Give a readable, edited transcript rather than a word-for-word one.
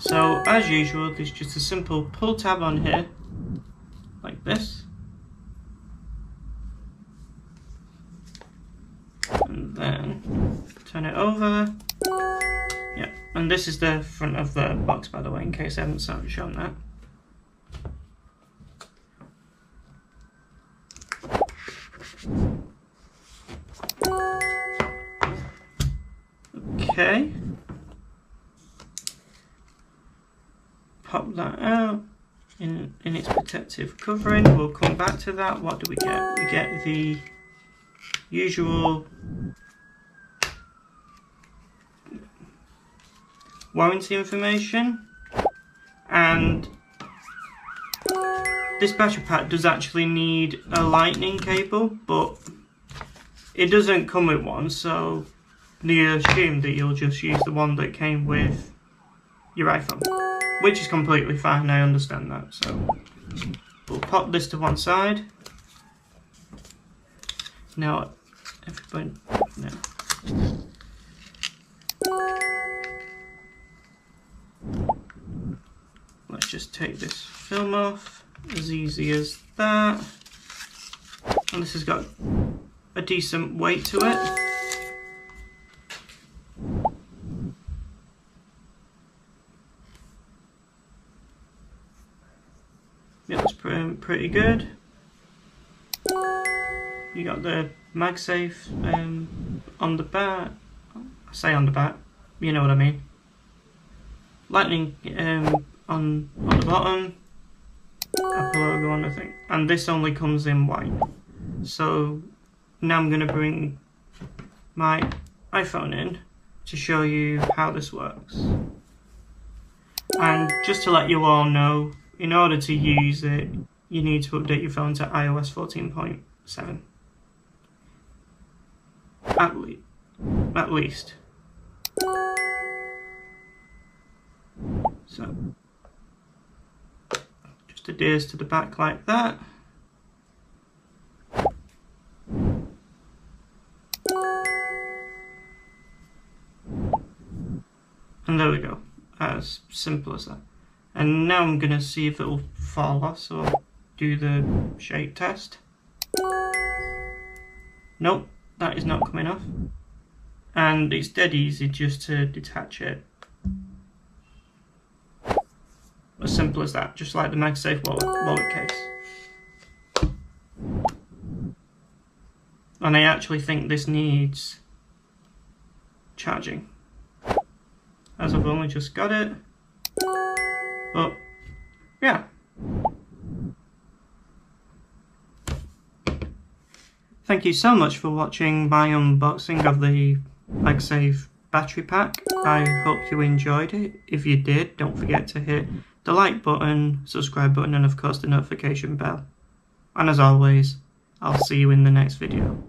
So as usual, there's just a simple pull tab on here, like this. And then turn it over. Yeah, and this is the front of the box, by the way, in case I haven't shown that. Okay. Pop that out in its protective covering. We'll come back to that. What do we get? We get the usual warranty information, and this battery pack does actually need a lightning cable, but it doesn't come with one, so you assume that you'll just use the one that came with your iPhone, which is completely fine. I understand that. So we'll pop this to one side. Now everybody, no. Let's just take this film off, as easy as that. And this has got a decent weight to it. Yeah, it's pretty good. You got the MagSafe on the back. I say on the back, you know what I mean. Lightning on the bottom, Apple logo on the thing, and this only comes in white. So now I'm going to bring my iPhone in to show you how this works. And just to let you all know, in order to use it, you need to update your phone to iOS 14.7. At least. So, just adheres to the back like that. And there we go, as simple as that. And now I'm going to see if it will fall off, so I'll do the shake test. Nope, that is not coming off. And it's dead easy just to detach it. As simple as that, just like the MagSafe wallet case. And I actually think this needs charging, as I've only just got it. But yeah. Thank you so much for watching my unboxing of the MagSafe battery pack. I hope you enjoyed it. If you did, don't forget to hit the like button, subscribe button, and of course the notification bell. And as always, I'll see you in the next video.